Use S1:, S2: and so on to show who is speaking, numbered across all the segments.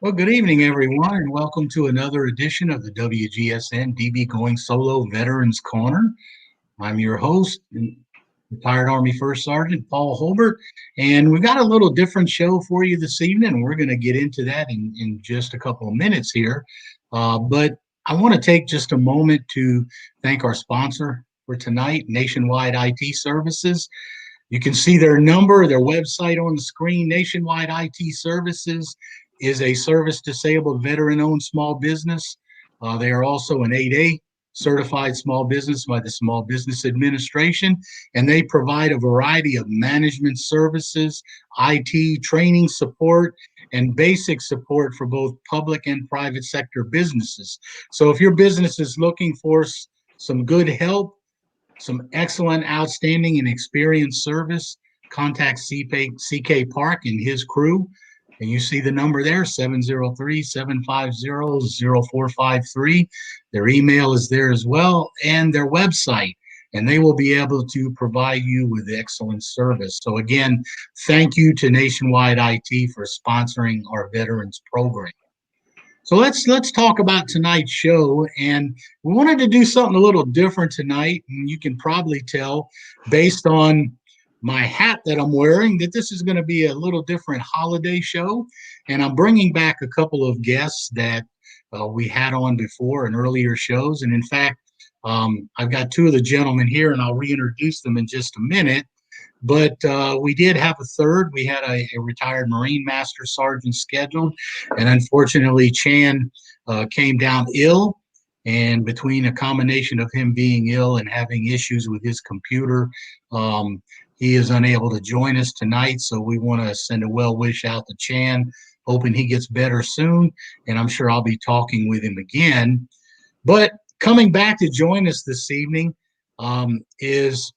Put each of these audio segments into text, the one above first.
S1: Well, good evening, everyone, and welcome to another edition of the WGSN-DB Going Solo Veterans Corner. I'm your host, retired Army First Sergeant Paul Holbert, and we've got a little different show for you this evening, and we're going to get into that in just a couple of minutes here. But I want to take just a moment to thank our sponsor for tonight, Nationwide IT Services. You can see their number, their website on the screen. Nationwide IT Services is a service-disabled veteran-owned small business. They are also an 8A certified small business by the Small Business Administration, and they provide a variety of management services, IT, training support, and basic support for both public and private sector businesses. So if your business is looking for some good help, some excellent, outstanding, and experienced service, contact CK Park and his crew. And you see the number there, 703-750-0453. Their email is there as well, and their website. And they will be able to provide you with excellent service. So again, thank you to Nationwide IT for sponsoring our veterans program. So let's talk about tonight's show, and we wanted to do something a little different tonight, and you can probably tell based on my hat that I'm wearing that this is going to be a little different holiday show, and I'm bringing back a couple of guests that we had on before in earlier shows, and in fact, I've got two of the gentlemen here, and I'll reintroduce them in just a minute. But we did have a third. We had a retired Marine Master Sergeant scheduled, and unfortunately, Chan came down ill. And between a combination of him being ill and having issues with his computer, he is unable to join us tonight. So we want to send a well wish out to Chan, hoping he gets better soon. And I'm sure I'll be talking with him again. But coming back to join us this evening is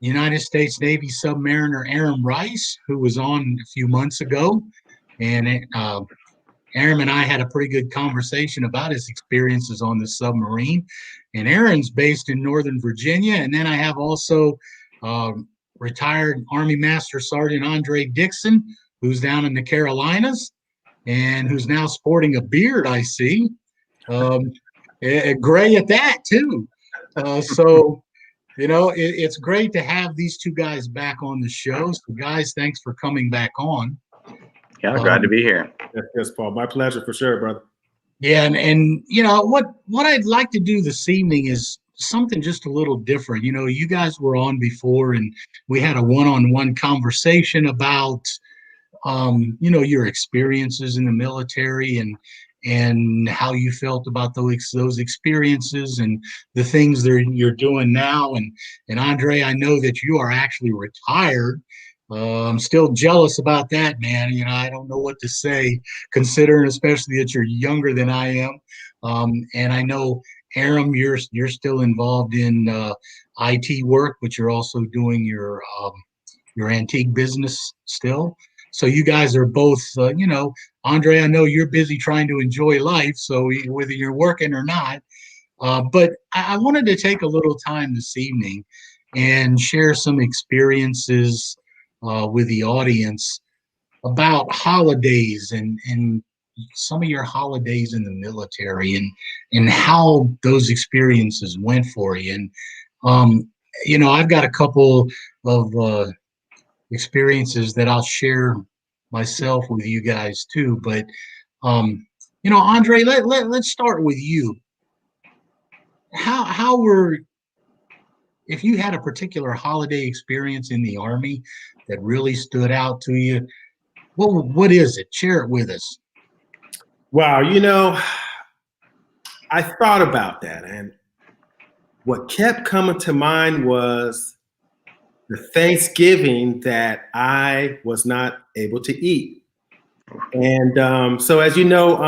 S1: United States Navy Submariner Aram Rice, who was on a few months ago. And Aram and I had a pretty good conversation about his experiences on the submarine. And Aaron's based in Northern Virginia. And then I have also retired Army Master Sergeant Andre Dickson, who's down in the Carolinas and who's now sporting a beard, I see. Gray at that, too. So it's great to have these two guys back on the show. So, guys, thanks for coming back on.
S2: Yeah, glad to be here.
S3: Yes, Paul. My pleasure for sure, brother.
S1: Yeah, and what I'd like to do this evening is something just a little different. You guys were on before, and we had a one-on-one conversation about your experiences in the military and how you felt about those experiences and the things that you're doing now. And Andre, I know that you are actually retired. I'm still jealous about that, man. I don't know what to say, considering especially that you're younger than I am. And I know, Aram, you're still involved in IT work, but you're also doing your antique business still. So you guys are both, Andre, I know you're busy trying to enjoy life, so whether you're working or not. But I wanted to take a little time this evening and share some experiences with the audience about holidays and some of your holidays in the military and how those experiences went for you. And, I've got a couple of experiences that I'll share myself with you guys too. But Andre, let's start with you. If you had a particular holiday experience in the Army that really stood out to you, what is it? Share it with us.
S3: Wow, I thought about that, and what kept coming to mind was the Thanksgiving that I was not able to eat. And so, as you know,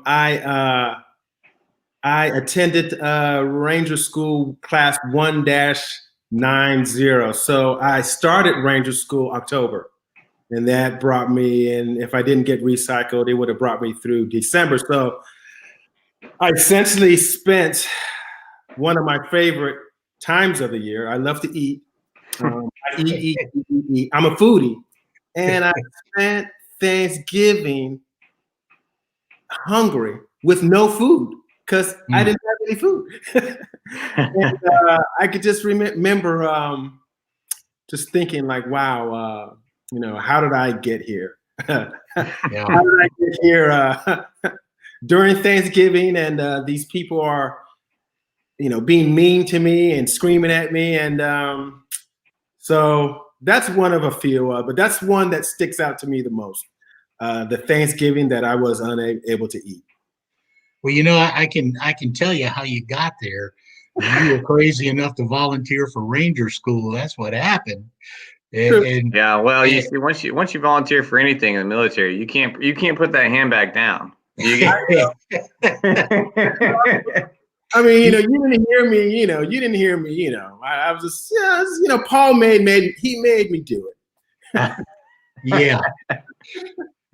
S3: I attended Ranger School Class 1-90. So I started Ranger School October, and that brought me in. If I didn't get recycled, it would have brought me through December. So I essentially spent one of my favorite times of the year. I love to eat. I eat. I'm a foodie. And I spent Thanksgiving hungry with no food because I didn't have any food. And I could just remember just thinking like, wow, how did I get here? How did I get here during Thanksgiving? And these people are, being mean to me and screaming at me. And so that's one of a few, but that's one that sticks out to me the most. The Thanksgiving that I was unable to eat.
S1: Well, I can tell you how you got there. You were crazy enough to volunteer for Ranger School. That's what happened. And
S2: yeah, well, you see, once you volunteer for anything in the military, you can't put that handbag down.
S3: I mean, you didn't hear me. You didn't hear me. I was just, Paul made me do it.
S1: Yeah.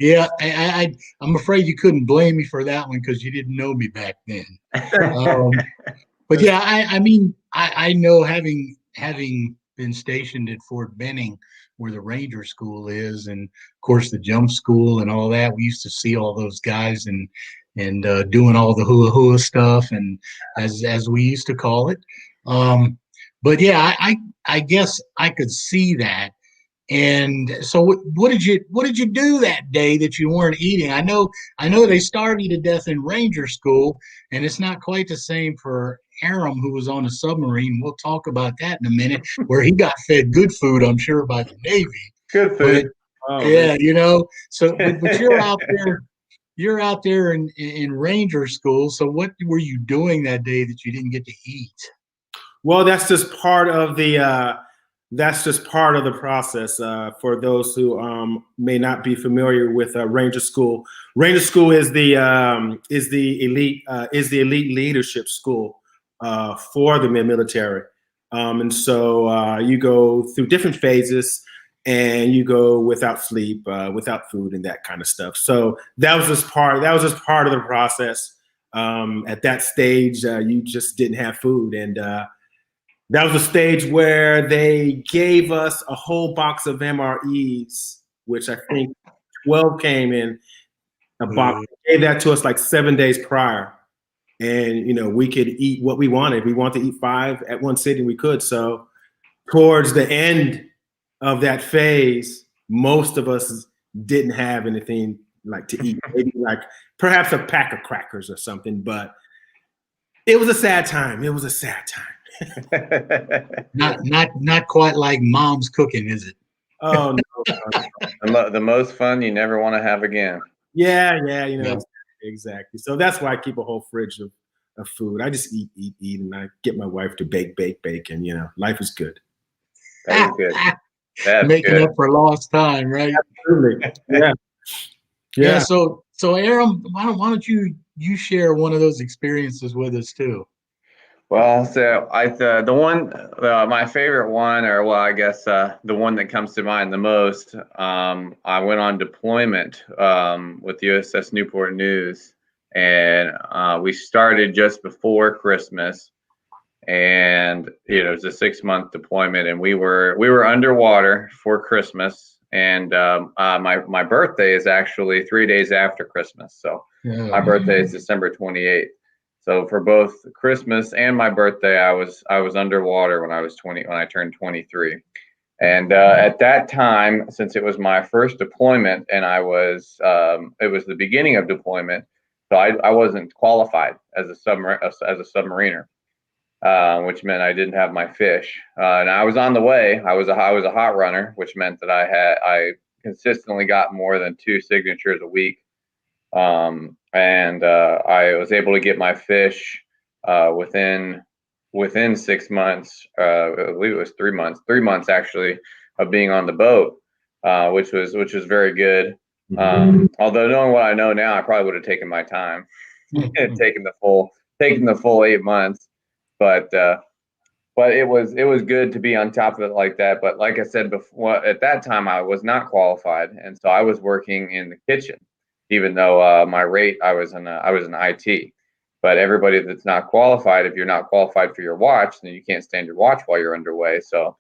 S1: Yeah, I'm afraid you couldn't blame me for that one because you didn't know me back then. But yeah, I mean, I know having been stationed at Fort Benning, where the Ranger School is, and of course the jump school and all that. We used to see all those guys and doing all the hula hula stuff, and as we used to call it. But yeah, I guess I could see that. And so what did you do that day that you weren't eating? I know they starved you to death in Ranger School, and it's not quite the same for Aram, who was on a submarine. We'll talk about that in a minute, where he got fed good food, I'm sure, by the Navy.
S2: Good food.
S1: But, yeah, so but you're out there in Ranger School. So what were you doing that day that you didn't get to eat?
S3: Well, that's just part of the process for those who may not be familiar with Ranger School. Ranger School is the elite leadership school for the military, and so you go through different phases, and you go without sleep, without food, and that kind of stuff. So that was just part of the process. At that stage, you just didn't have food, and that was a stage where they gave us a whole box of MREs, which I think 12 came in a box. They gave that to us like 7 days prior. And, we could eat what we wanted. If we wanted to eat 5 at one sitting, we could. So towards the end of that phase, most of us didn't have anything like to eat. Maybe like perhaps a pack of crackers or something. But it was a sad time. It was a sad time.
S1: Not quite like mom's cooking, is it?
S3: Oh
S2: no. The most fun you never want to have again.
S3: Yeah, exactly. So that's why I keep a whole fridge of food. I just eat, and I get my wife to bake, and life is good.
S2: That is good. That's
S1: making
S2: good.
S1: up for lost time, right?
S3: Absolutely. Yeah.
S1: So Aram, why don't you share one of those experiences with us too?
S2: Well, so my favorite one, or well, I guess the one that comes to mind the most. I went on deployment with the USS Newport News, and we started just before Christmas, and it was a 6-month deployment, and we were underwater for Christmas, and my birthday is actually 3 days after Christmas, so my birthday is December 28th. So for both Christmas and my birthday, I was underwater when I turned 23, and at that time, since it was my first deployment, and it was the beginning of deployment, so I wasn't qualified as a submariner, which meant I didn't have my fish, and I was on the way. I was a hot runner, which meant that I consistently got more than 2 signatures a week. And I was able to get my fish within 6 months. I believe it was 3 months. 3 months actually of being on the boat, which was very good. Although knowing what I know now, I probably would have taken my time, taken the full 8 months. But it was good to be on top of it like that. But like I said before, at that time I was not qualified, and so I was working in the kitchen. Even though my rate, I was in IT, but everybody that's not qualified, if you're not qualified for your watch, then you can't stand your watch while you're underway. So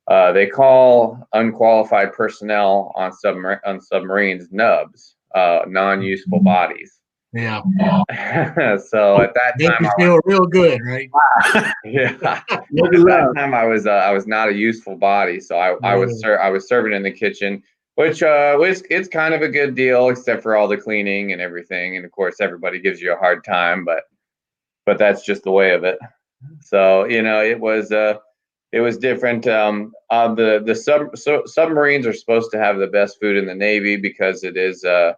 S2: they call unqualified personnel on submarines nubs, non-useful bodies.
S1: Yeah.
S2: So at that
S1: Make
S2: time,
S1: you feel real good, right?
S2: yeah, at
S3: Love
S2: that time I was not a useful body, so I was
S1: Yeah.
S2: I was serving in the kitchen, which was it's kind of a good deal, except for all the cleaning and everything, and of course everybody gives you a hard time, but that's just the way of it. So it was different. Submarines are supposed to have the best food in the Navy because it is a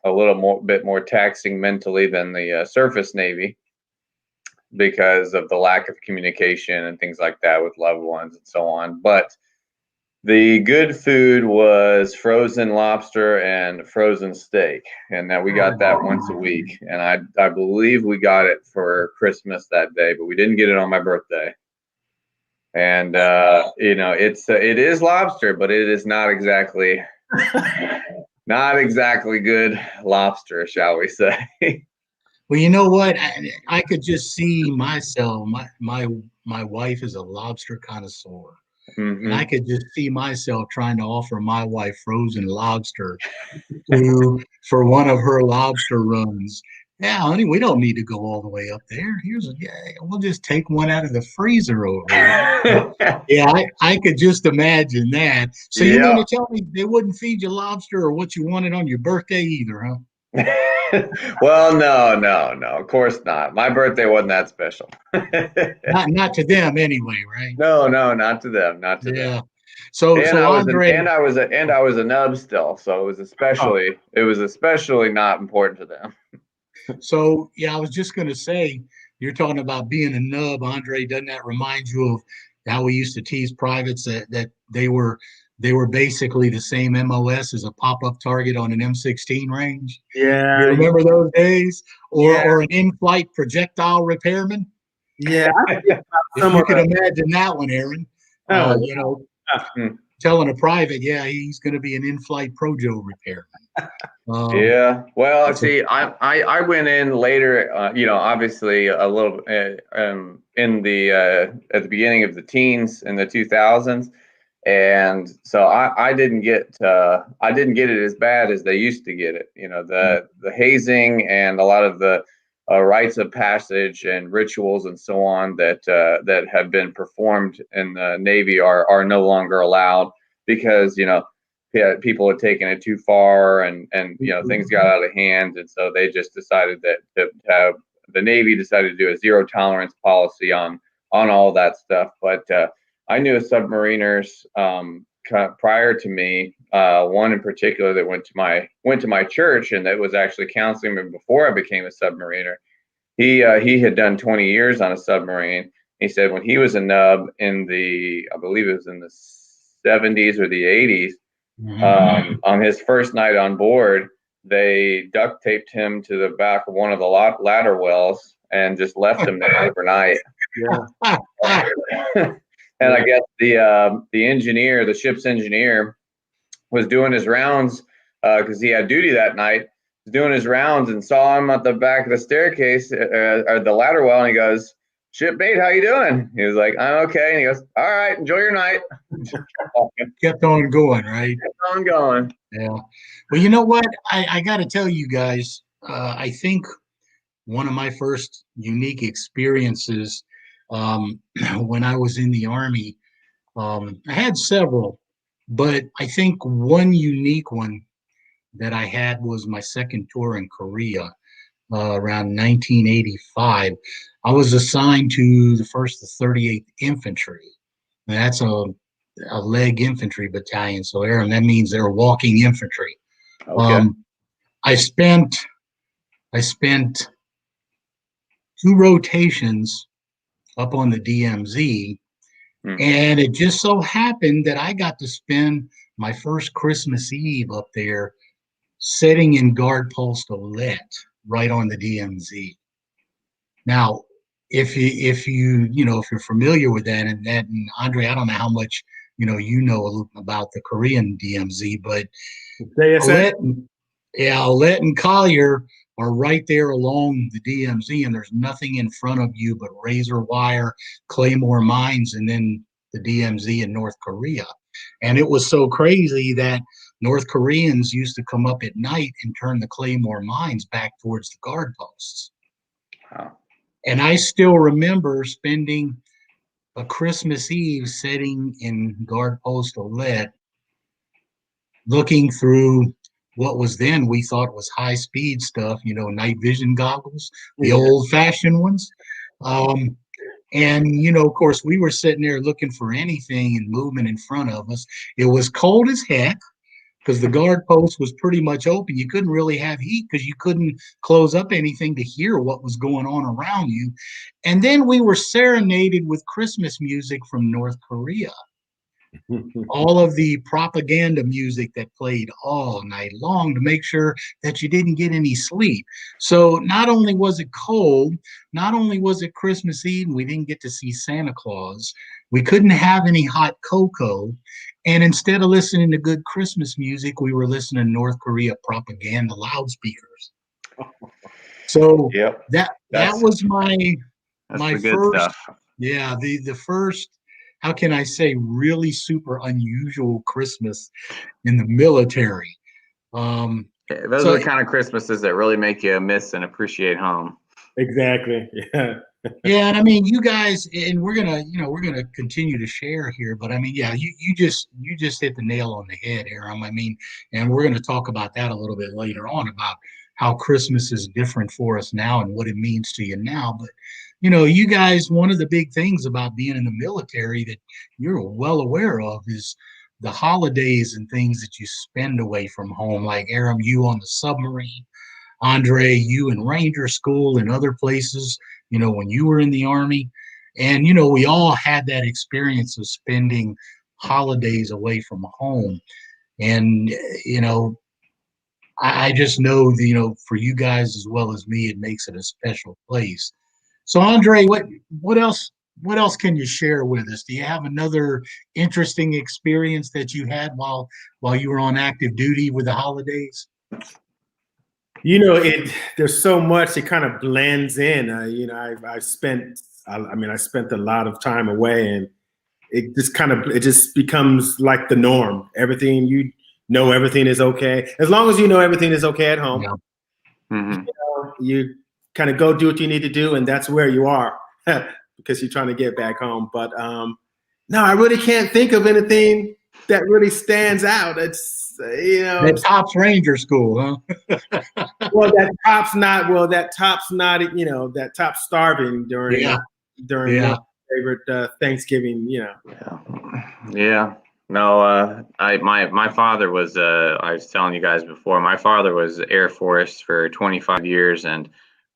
S2: little bit more taxing mentally than the surface Navy because of the lack of communication and things like that with loved ones and so on. But the good food was frozen lobster and frozen steak, and that we got that once a week. And I believe we got it for Christmas that day, but we didn't get it on my birthday. And it is lobster, but it is not exactly good lobster, shall we say?
S1: Well, you know what? I could just see myself. My wife is a lobster connoisseur. And I could just see myself trying to offer my wife frozen lobster for one of her lobster runs. Yeah, honey, we don't need to go all the way up there. We'll just take one out of the freezer over here. Yeah, I could just imagine that. So you mean to tell me they wouldn't feed you lobster or what you wanted on your birthday either, huh?
S2: Well, no, of course not. My birthday wasn't that special.
S1: Not to them anyway, right?
S2: No, not to them, not to them.
S1: So
S2: And
S1: Andre,
S2: I was a nub still, so it was especially not important to them.
S1: So yeah, I was just gonna say, you're talking about being a nub, Andre. Doesn't that remind you of how we used to tease privates that they were basically the same MOS as a pop-up target on an M16 range?
S3: Yeah.
S1: You remember those days?
S3: Yeah.
S1: Or an in-flight projectile repairman?
S3: Yeah.
S1: If you could imagine that one, Aaron. Telling a private, yeah, he's going to be an in-flight Projo repairman.
S2: Yeah. Well, see, I went in later, obviously a little in the at the beginning of the teens in the 2000s, and so I didn't get it as bad as they used to get it. The hazing and a lot of the rites of passage and rituals and so on that have been performed in the Navy are no longer allowed because people had taken it too far and things got out of hand, and so they just decided that the Navy decided to do a zero tolerance policy on all that stuff. But I knew submariners prior to me, one in particular that went to my church and that was actually counseling me before I became a submariner. He had done 20 years on a submarine. He said when he was a nub in I believe it was in the 70s or the 80s, on his first night on board, they duct taped him to the back of one of the ladder wells and just left him there overnight.
S3: Yeah.
S2: And I guess the ship's engineer, was doing his rounds because he had duty that night. Was doing his rounds and saw him at the back of the staircase or the ladder well, and he goes, "Shipmate, how you doing?" He was like, "I'm okay." And he goes, "All right, enjoy your night."
S1: Kept on going, right?
S2: Kept on going.
S1: Yeah. Well, you know what? I got to tell you guys, I think one of my first unique experiences when I was in the Army, I had several, but I think one unique one that I had was my second tour in Korea around 1985. I was assigned to the 1st to 38th Infantry. And that's a leg infantry battalion. So, Aram, that means they're walking infantry.
S2: Okay.
S1: I spent 2 rotations up on the DMZ, and it just so happened that I got to spend my first Christmas Eve up there sitting in guard post Olet right on the DMZ. Now, if you're familiar with that, and Andre, I don't know how much about the Korean DMZ, but Olet and Collier are right there along the DMZ, and there's nothing in front of you but razor wire, claymore mines, and then the DMZ in North Korea. And it was so crazy that North Koreans used to come up at night and turn the Claymore mines back towards the guard posts.
S2: Wow.
S1: And I still remember spending a Christmas Eve sitting in guard post Olet, looking through what was then we thought was high speed stuff, night vision goggles, the old fashioned ones. And, of course, we were sitting there looking for anything and movement in front of us. It was cold as heck because the guard post was pretty much open. You couldn't really have heat because you couldn't close up anything to hear what was going on around you. And then we were serenaded with Christmas music from North Korea. All of the propaganda music that played all night long to make sure that you didn't get any sleep. So not only was it cold, not only was it Christmas Eve, we didn't get to see Santa Claus, we couldn't have any hot cocoa. And instead of listening to good Christmas music, we were listening to North Korea propaganda loudspeakers. So that was my
S2: the good
S1: first
S2: stuff.
S1: Yeah, the first, how can I say, really super unusual Christmas in the military.
S2: Those are the kind of Christmases that really make you miss and appreciate home.
S3: Exactly. Yeah.
S1: Yeah, and I mean, you guys, and we're gonna continue to share here, but I mean, yeah, you just hit the nail on the head, Aram. I mean, and we're gonna talk about that a little bit later on about how Christmas is different for us now and what it means to you now. But you guys, one of the big things about being in the military that you're well aware of is the holidays and things that you spend away from home, like Aram, you on the submarine, Andre, you in Ranger School and other places, when you were in the Army. And, we all had that experience of spending holidays away from home. And, I just know, for you guys as well as me, it makes it a special place. So, Andre, what else can you share with us? Do you have another interesting experience that you had while you were on active duty with the holidays?
S3: There's so much, it kind of blends in. I spent a lot of time away, and it just becomes like the norm. Everything everything is okay. As long as everything is okay at home.
S1: Yeah.
S2: Mm-hmm.
S3: You kind of go do what you need to do, and that's where you are because you're trying to get back home. But no, I really can't think of anything that really stands out. It's
S1: that Tops Ranger School, huh?
S3: that top's starving during my favorite Thanksgiving.
S2: Yeah. No, my father was I was telling you guys before, my father was Air Force for 25 years, and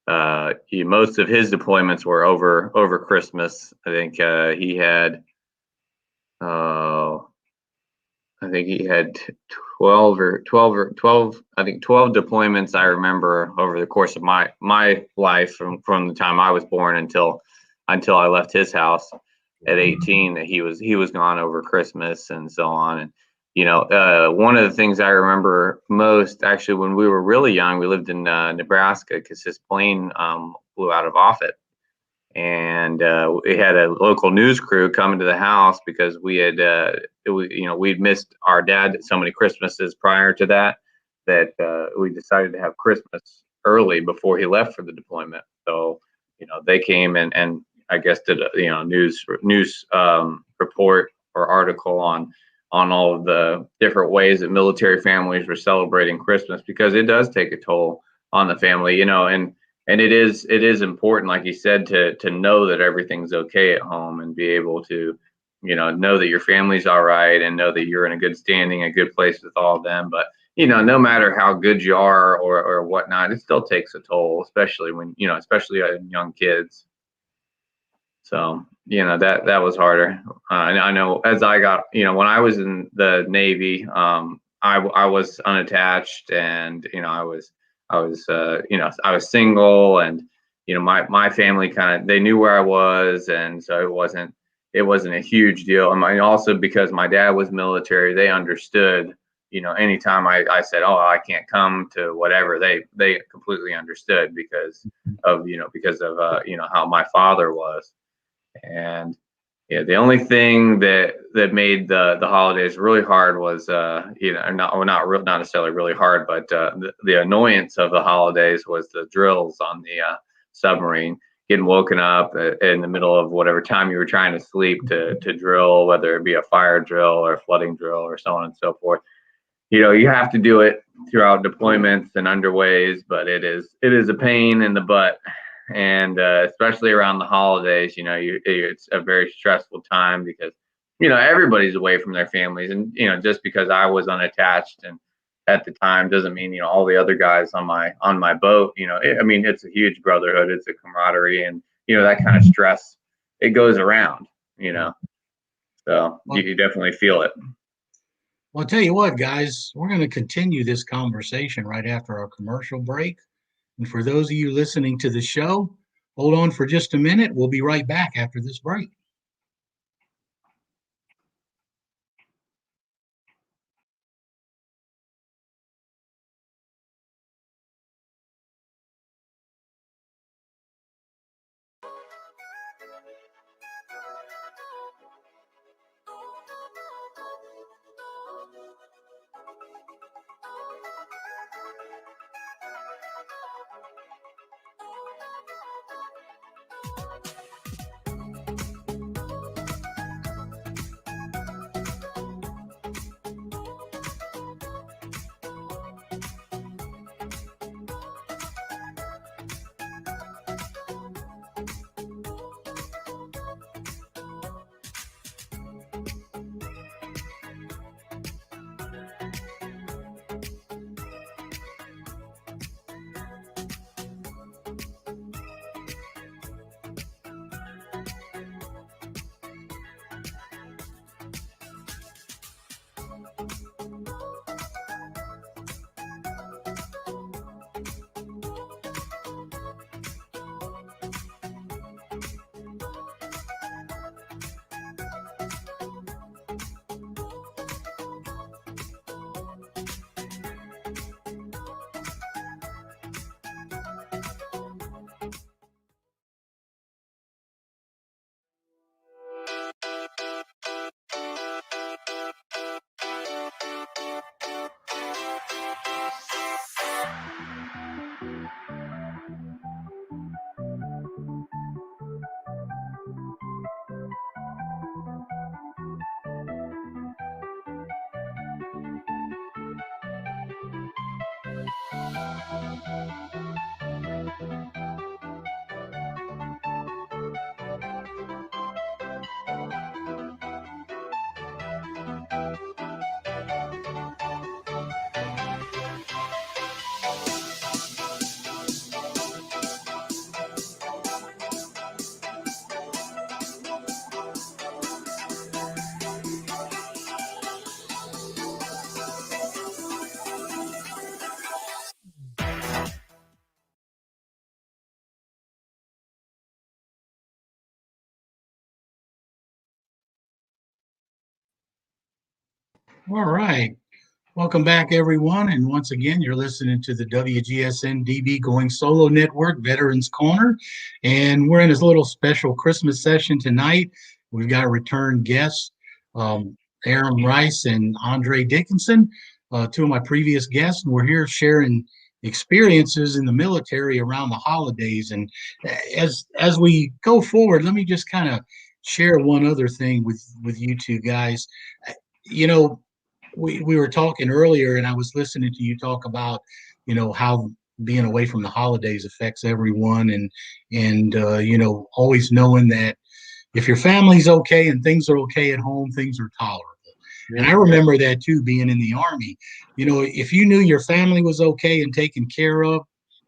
S2: most of his deployments were over Christmas. I think he had 12 deployments I remember over the course of my life from the time I was born until I left his house at 18, that he was gone over Christmas and so on. And one of the things I remember most, actually, when we were really young, we lived in Nebraska because his plane flew out of Offutt, and we had a local news crew coming to the house because we had we'd missed our dad so many Christmases prior to that we decided to have Christmas early before he left for the deployment. So they came and I guess did a news report or article on all of the different ways that military families were celebrating Christmas, because it does take a toll on the family, and it is important, like you said, to know that everything's okay at home and be able to, know that your family's all right and know that you're in a good standing, a good place with all of them. But, no matter how good you are or whatnot, it still takes a toll, especially when, especially young kids. So, that was harder. I know as I got, when I was in the Navy, I was unattached, and, I was single, and, my family they knew where I was. And so it wasn't a huge deal. I mean, also because my dad was military, they understood, anytime I said, oh, I can't come to whatever, they completely understood because of how my father was. And, Yeah, the only thing that made the holidays really hard was not necessarily really hard, but the annoyance of the holidays was the drills on the submarine, getting woken up in the middle of whatever time you were trying to sleep to drill, whether it be a fire drill or a flooding drill or so on and so forth. You have to do it throughout deployments and underways, but it is a pain in the butt. And especially around the holidays, it's a very stressful time because, everybody's away from their families. And, just because I was unattached and at the time doesn't mean, all the other guys on my boat, it's a huge brotherhood. It's a camaraderie, and, that kind of stress, it goes around, so you definitely feel it.
S1: Well, I'll tell you what, guys, we're going to continue this conversation right after our commercial break. And for those of you listening to the show, hold on for just a minute. We'll be right back after this break. All right. Welcome back, everyone. And once again, you're listening to the WGSN-DB Going Solo Network Veterans Corner. And we're in this little special Christmas session tonight. We've got return guests, Aram Rice and Andre Dickson, two of my previous guests. And we're here sharing experiences in the military around the holidays. And as we go forward, let me just kind of share one other thing with you two guys. We were talking earlier, and I was listening to you talk about, how being away from the holidays affects everyone, and always knowing that if your family's okay and things are okay at home, things are tolerable. And I remember that too, being in the Army. If you knew your family was okay and taken care of,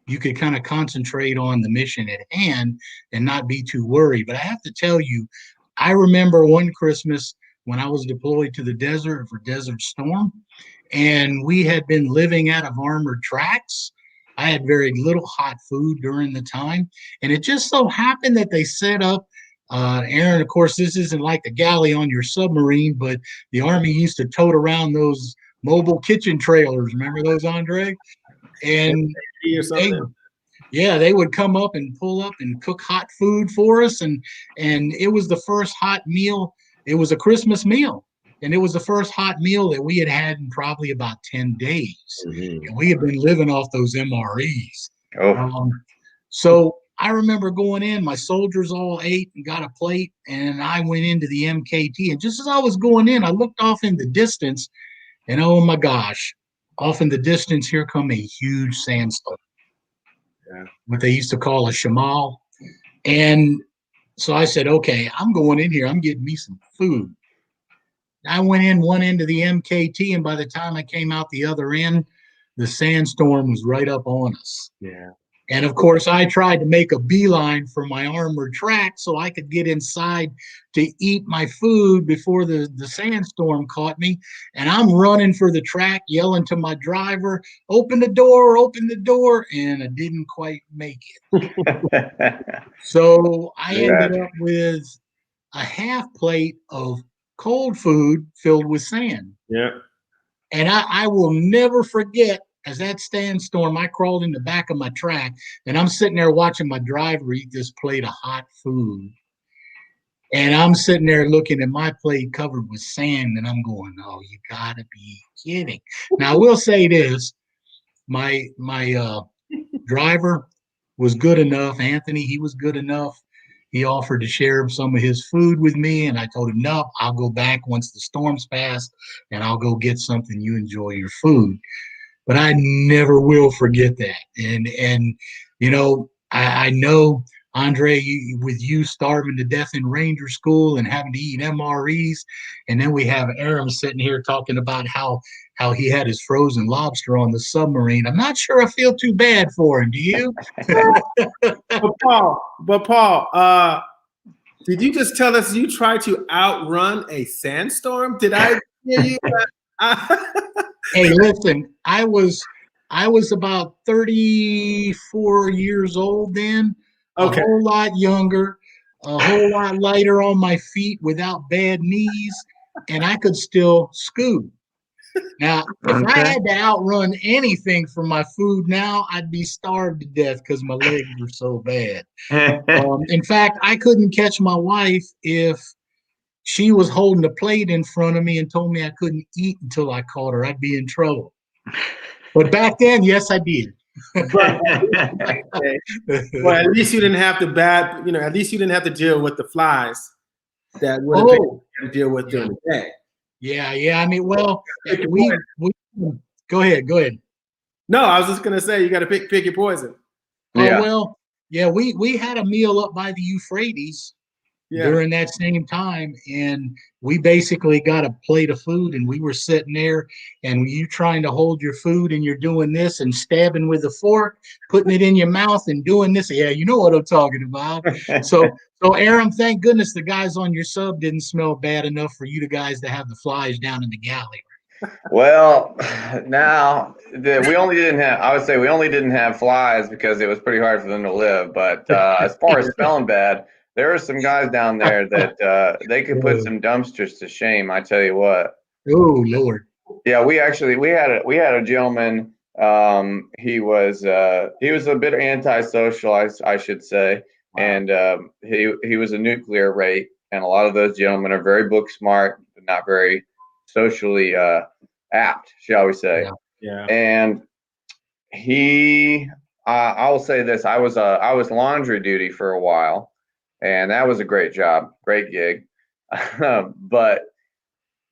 S1: you could kind of concentrate on the mission at hand and not be too worried. But I have to tell you, I remember one Christmas when I was deployed to the desert for Desert Storm, and we had been living out of armored tracks. I had very little hot food during the time, and it just so happened that they set up, Aaron, of course, this isn't like the galley on your submarine, but the Army used to tote around those mobile kitchen trailers. Remember those, Andre? And Yeah, they would come up and pull up and cook hot food for us, and it was the first hot meal. It was a Christmas meal, and it was the first hot meal that we had had in probably about 10 days.
S3: Mhm.
S1: And we had been living off those MREs.
S2: Oh,
S1: So I remember going in, my soldiers all ate and got a plate, and I went into the MKT. And just as I was going in, I looked off in the distance, and oh my gosh, off in the distance, here come a huge sandstorm,
S3: Yeah.
S1: what they used to call a shamal. And so I said, okay, I'm going in here. I'm getting me some food. I went in one end of the MKT, and by the time I came out the other end, the sandstorm was right up on us.
S3: Yeah.
S1: And of course, I tried to make a beeline for my armored track so I could get inside to eat my food before the sandstorm caught me. And I'm running for the track, yelling to my driver, open the door, open the door. And I didn't quite make it. So I ended up with a half plate of cold food filled with sand.
S3: Yeah.
S1: And I will never forget, as that sandstorm, I crawled in the back of my track, and I'm sitting there watching my driver eat this plate of hot food. And I'm sitting there looking at my plate covered with sand, and I'm going, "Oh, you gotta be kidding!" Now I will say this: my driver was good enough. Anthony, he was good enough. He offered to share some of his food with me, and I told him, "No, I'll go back once the storm's passed, and I'll go get something. You enjoy your food." But I never will forget that. And you know, I know Andre, with you starving to death in Ranger School and having to eat MREs, and then we have Aram sitting here talking about how he had his frozen lobster on the submarine. I'm not sure I feel too bad for him. Do you?
S3: But Paul, did you just tell us you tried to outrun a sandstorm? Did I hear you?
S1: Hey, listen, I was about 34 years old then, a
S3: Okay.
S1: whole lot younger, a whole lot lighter on my feet without bad knees, and I could still scoot. Now, if I
S2: Okay.
S1: had to outrun anything for my food now, I'd be starved to death because my legs were so bad. In fact, I couldn't catch my wife if she was holding a plate in front of me and told me I couldn't eat until I caught her. I'd be in trouble. But back then, yes, I did.
S3: But well, at least you didn't have to at least you didn't have to deal with the flies that would have been to deal with during the day.
S1: Yeah. I mean, well, we go ahead.
S3: No, I was just gonna say you got to pick your poison.
S2: Yeah.
S1: Oh well, yeah. We had a meal up by the Euphrates during that same time, and we basically got a plate of food, and we were sitting there, and you trying to hold your food, and you're doing this and stabbing with a fork, putting it in your mouth, and doing this. Yeah, you know what I'm talking about. So Aram, thank goodness the guys on your sub didn't smell bad enough for you guys to have the flies down in the galley.
S2: Well, now we only didn't have. I would say we only didn't have flies because it was pretty hard for them to live. But as far as smelling bad, there were some guys down there that they could put some dumpsters to shame. I tell you what.
S1: Oh Lord.
S2: Yeah, we had a gentleman. He was a bit antisocial, I should say, and he was a nuclear rate, and a lot of those gentlemen are very book smart, but not very socially apt, shall we say?
S3: Yeah.
S2: And I will say this: I was laundry duty for a while, and that was a great job, great gig, but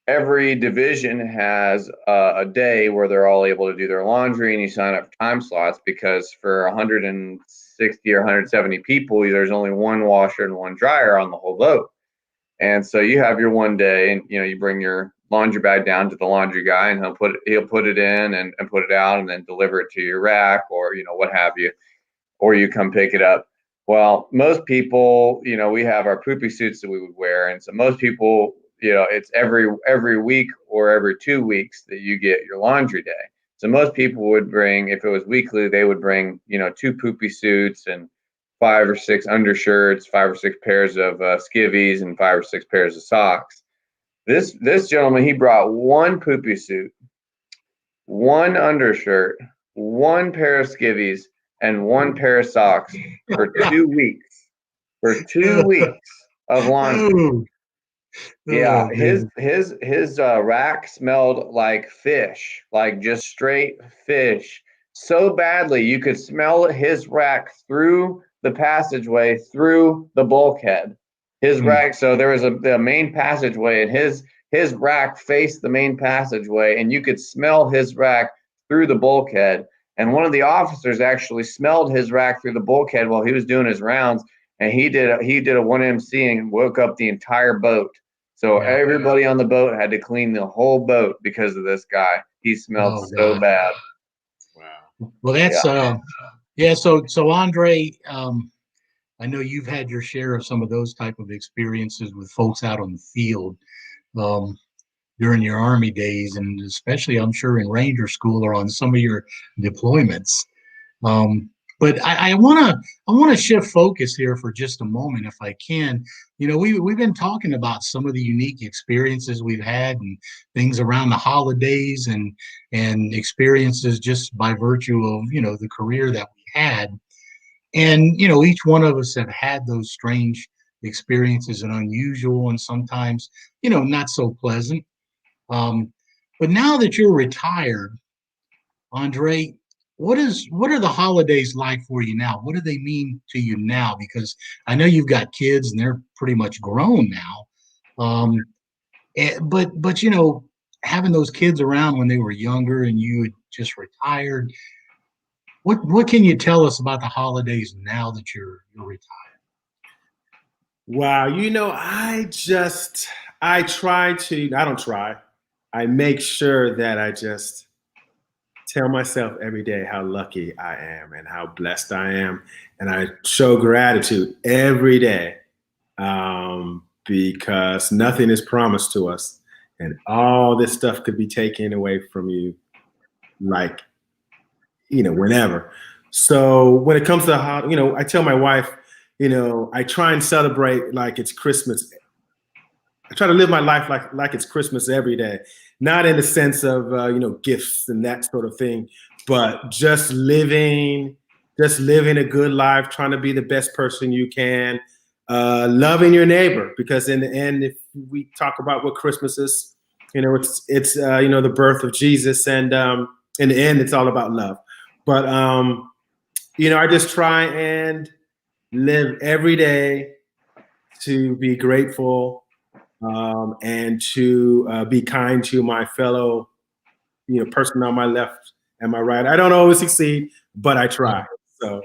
S2: every division has a day where they're all able to do their laundry, and you sign up for time slots because for 160 or 170 people, there's only one washer and one dryer on the whole boat. And so you have your one day, and you bring your laundry bag down to the laundry guy, and he'll put it in and put it out, and then deliver it to your rack or what have you, or you come pick it up. Well, most people, we have our poopy suits that we would wear, and so most people, it's every week or every 2 weeks that you get your laundry day. So most people would bring, if it was weekly, they would bring 2 poopy suits and 5 or 6 undershirts, 5 or 6 pairs of skivvies, and 5 or 6 pairs of socks. This gentleman, he brought 1 poopy suit, 1 undershirt, 1 pair of skivvies, and one pair of socks for 2 weeks. For 2 weeks of laundry.
S1: Oh,
S2: Yeah,
S1: man.
S2: his rack smelled like fish, like just straight fish, so badly you could smell his rack through the passageway, through the bulkhead. His rack, so there was the main passageway, and his rack faced the main passageway, and you could smell his rack through the bulkhead. And one of the officers actually smelled his rack through the bulkhead while he was doing his rounds, and he did a 1MC and woke up the entire boat. So
S1: Yeah.
S2: everybody on the boat had to clean the whole boat because of this guy. He smelled so bad.
S3: Wow.
S1: Well, that's yeah. So Andre, I know you've had your share of some of those type of experiences with folks out on the field during your Army days, and especially I'm sure in Ranger School or on some of your deployments. But I want to shift focus here for just a moment, if I can. You know, we've been talking about some of the unique experiences we've had and things around the holidays and experiences just by virtue of, you know, the career that we had. And, you know, each one of us have had those strange experiences and unusual and sometimes, you know, not so pleasant. But now that you're retired, Andre, what are the holidays like for you now? What do they mean to you now? Because I know you've got kids and they're pretty much grown now. But you know, having those kids around when they were younger and you had just retired, what can you tell us about the holidays now that you're retired?
S3: Wow, you know, I make sure that I just tell myself every day how lucky I am and how blessed I am. And I show gratitude every day because nothing is promised to us. And all this stuff could be taken away from you, like, you know, whenever. So when it comes to, you know, I tell my wife, you know, I try and celebrate like it's Christmas. I try to live my life like it's Christmas every day. Not in the sense of, you know, gifts and that sort of thing, but just living a good life, trying to be the best person you can, loving your neighbor, because in the end, if we talk about what Christmas is, you know, it's you know, the birth of Jesus, and in the end, it's all about love. But, you know, I just try and live every day to be grateful, and to be kind to my fellow, you know, person on my left and my right. I don't always succeed, but I try. So,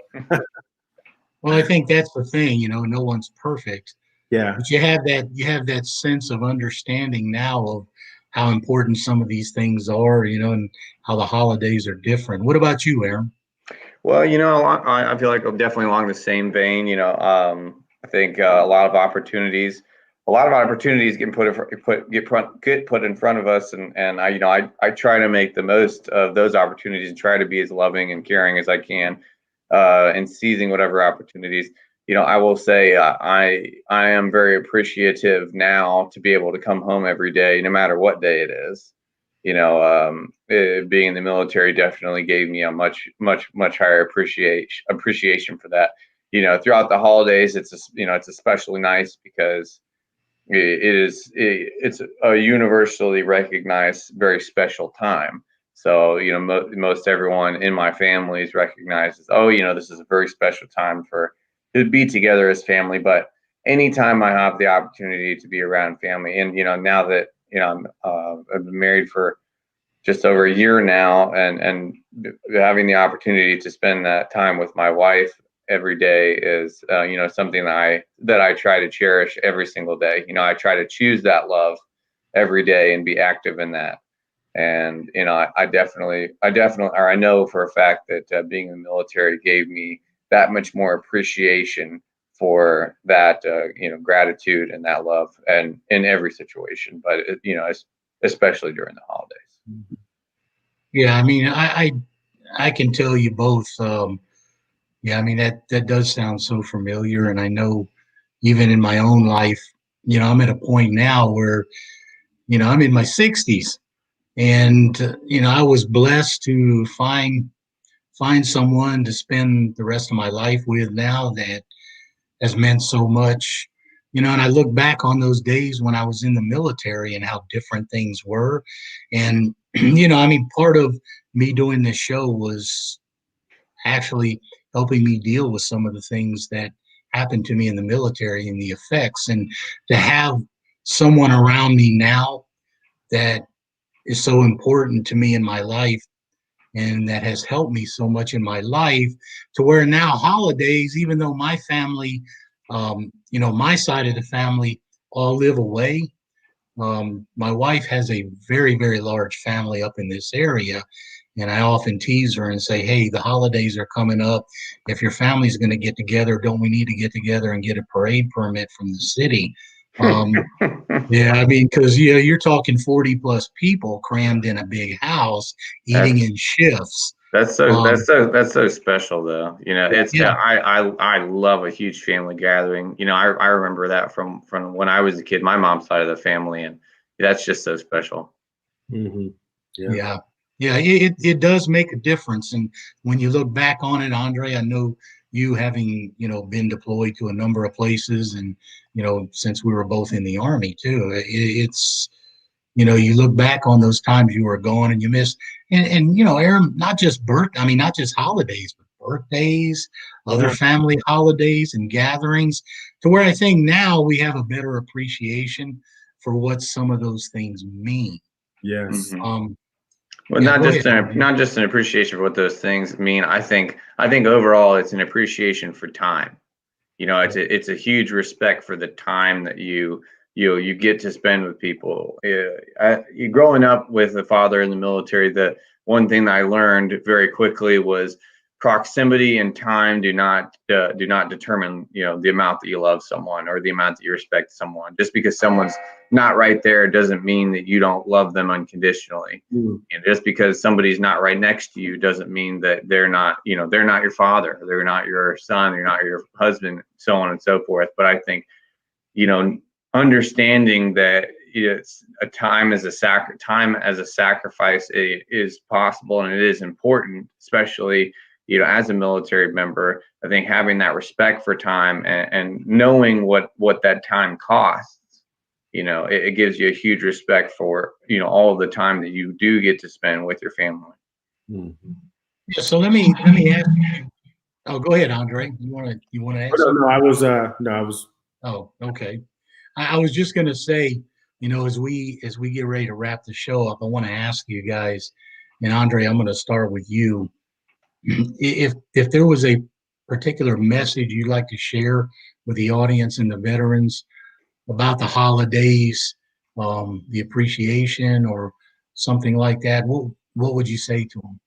S1: Well, I think that's the thing, you know, no one's perfect.
S3: yeah.
S1: But you have that sense of understanding now of how important some of these things are, you know, and how the holidays are different. What about you, Aram?
S2: Well, you know, I feel like I'm definitely along the same vein. You know, I think a lot of opportunities get put in front of us, and I, you know, I try to make the most of those opportunities and try to be as loving and caring as I can, and seizing whatever opportunities. You know, I will say I am very appreciative now to be able to come home every day, no matter what day it is. You know, being in the military definitely gave me a much higher appreciation for that. You know, throughout the holidays, it's especially nice because it's a universally recognized very special time. So, you know, most everyone in my families recognizes, oh, you know, this is a very special time to be together as family. But anytime I have the opportunity to be around family, and, you know, now that, you know, I've been married for just over a year now, and having the opportunity to spend that time with my wife every day is, you know, something that I try to cherish every single day. You know, I try to choose that love every day and be active in that. And, you know, I know for a fact that being in the military gave me that much more appreciation for that, you know, gratitude and that love, and in every situation, but you know, especially during the holidays.
S1: Yeah, I mean, I can tell you both. Yeah, I mean, that does sound so familiar, and I know even in my own life, you know, I'm at a point now where, you know, I'm in my 60s, and you know, I was blessed to find find someone to spend the rest of my life with now that has meant so much. And I look back on those days when I was in the military and how different things were. And, part of me doing this show was actually helping me deal with some of the things that happened to me in the military and the effects. And to have someone around me now that is so important to me in my life and that has helped me so much in my life, to where now holidays, even though my family, my side of the family all live away, my wife has a very, very large family up in this area. And I often tease her and say, hey, the holidays are coming up. If your family's going to get together, don't we need to get together and get a parade permit from the city? Yeah, because you're talking 40 plus people crammed in a big house eating in shifts.
S2: That's so special, though. It's
S1: Yeah.
S2: I love a huge family gathering. I remember that from when I was a kid, my mom's side of the family, and that's just so special.
S3: Mm-hmm.
S1: Yeah, it does make a difference. And when you look back on it, Andre, I know you having, been deployed to a number of places, and, since we were both in the Army too, it's, you look back on those times you were gone and you missed, and Aram, not just holidays, but birthdays, other family holidays and gatherings, to where I think now we have a better appreciation for what some of those things mean.
S3: Yes.
S2: Mm-hmm. Well, not just an appreciation for what those things mean. I think overall it's an appreciation for time. It's a huge respect for the time that you get to spend with people. Growing up with a father in the military, the one thing that I learned very quickly was proximity and time do not determine the amount that you love someone or the amount that you respect someone. Just because someone's not right there doesn't mean that you don't love them unconditionally. And just because somebody's not right next to you doesn't mean that they're not your father, they're not your son, they're not your husband, so on and so forth. But I think understanding that it's a time as a sacrifice is possible, and it is important, especially as a military member. I think having that respect for time and knowing what that time costs, it gives you a huge respect for all of the time that you do get to spend with your family.
S3: Mm-hmm.
S1: Yeah, so let me ask you. Oh, go ahead, Andre. You want to ask?
S3: No, I was.
S1: Oh, okay. I was just going to say, as we get ready to wrap the show up, I want to ask you guys, and Andre, I'm going to start with you. If there was a particular message you'd like to share with the audience and the veterans about the holidays, the appreciation or something like that, what would you say to them?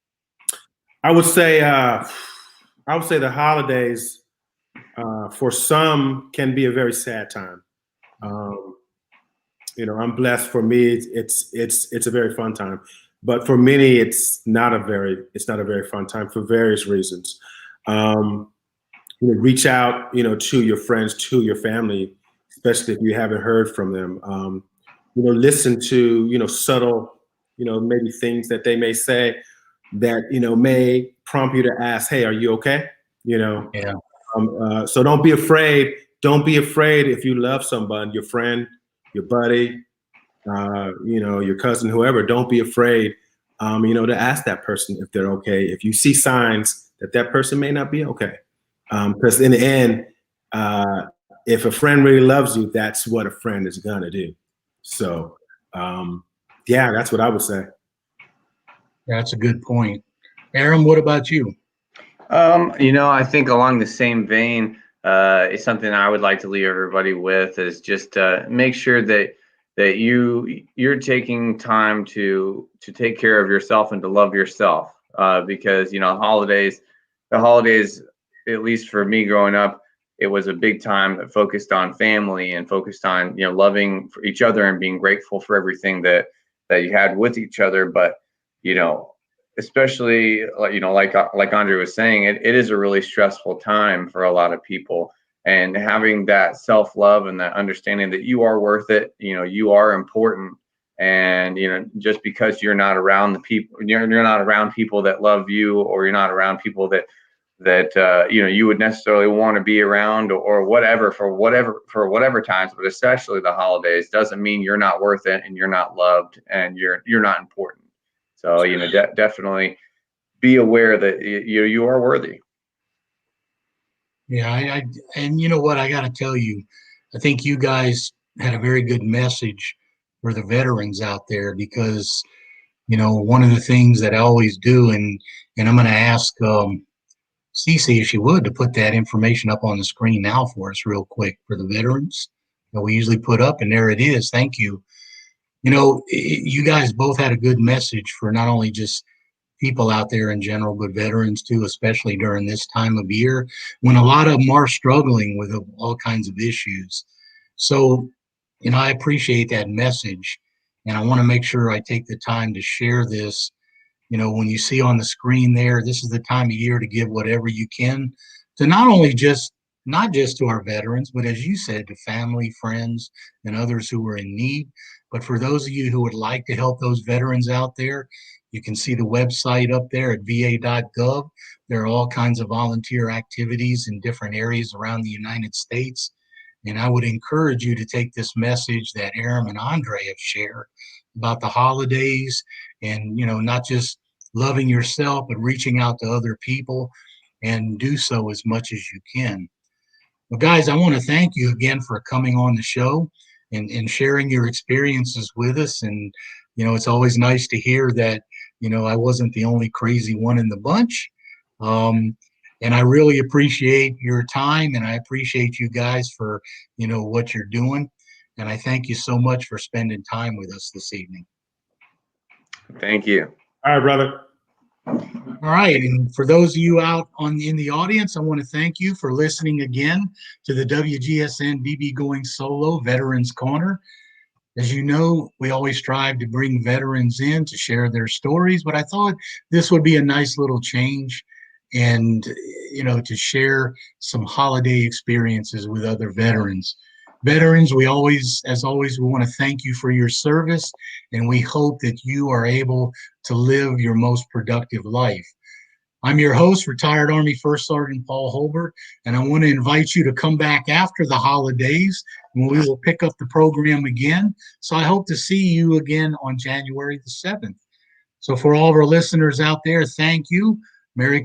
S3: I would say the holidays for some can be a very sad time. I'm blessed. For me, it's a very fun time, but for many, it's not a very fun time for various reasons. Reach out, to your friends, to your family, especially if you haven't heard from them. Listen to, subtle, maybe things that they may say that, may prompt you to ask, hey, are you okay?
S1: Yeah.
S3: So don't be afraid. Don't be afraid if you love someone, your friend, your buddy, your cousin, whoever. Don't be afraid, to ask that person if they're okay. If you see signs that person may not be okay, because in the end, if a friend really loves you, that's what a friend is gonna do. So, that's what I would say.
S1: That's a good point. Aram, what about you?
S2: I think along the same vein, it's something I would like to leave everybody with is just make sure that you're taking time to take care of yourself and to love yourself, because the holidays, at least for me growing up, it was a big time that focused on family and focused on loving for each other and being grateful for everything that you had with each other. But especially like Andre was saying, it is a really stressful time for a lot of people, and having that self-love and that understanding that you are worth it, you are important, And, just because you're not around the people, you're not around people that love you, or you're not around people that you would necessarily want to be around, or whatever, for whatever times, but especially the holidays, doesn't mean you're not worth it and you're not loved and you're not important. So, definitely be aware that you are worthy.
S1: Yeah, and you know what, I got to tell you, I think you guys had a very good message for the veterans out there, because one of the things that I always do, and I'm going to ask Cece, if she would, to put that information up on the screen now for us real quick for the veterans that we usually put up, and there it is. Thank you. You guys both had a good message for not only just people out there in general, but veterans too, especially during this time of year when a lot of them are struggling with all kinds of issues. So, I appreciate that message, and I want to make sure I take the time to share this. When you see on the screen there, this is the time of year to give whatever you can to not just to our veterans, but as you said, to family, friends, and others who are in need. But for those of you who would like to help those veterans out there, you can see the website up there at va.gov. There are all kinds of volunteer activities in different areas around the United States. And I would encourage you to take this message that Aram and Andre have shared about the holidays, and, not just loving yourself, but reaching out to other people, and do so as much as you can. Well, guys, I want to thank you again for coming on the show and sharing your experiences with us. And, it's always nice to hear that, I wasn't the only crazy one in the bunch. And I really appreciate your time, and I appreciate you guys for, what you're doing. And I thank you so much for spending time with us this evening.
S2: Thank you.
S3: All right, brother.
S1: All right, and for those of you out in the audience, I want to thank you for listening again to the WGSN-DB Going Solo Veterans Corner. As you know, we always strive to bring veterans in to share their stories, but I thought this would be a nice little change, and to share some holiday experiences with other veterans. Veterans, we always want to thank you for your service, and we hope that you are able to live your most productive life. I'm your host, retired Army First Sergeant Paul Holbert, and I want to invite you to come back after the holidays when we will pick up the program again. So I hope to see you again on January the 7th. So for all of our listeners out there, thank you. Merry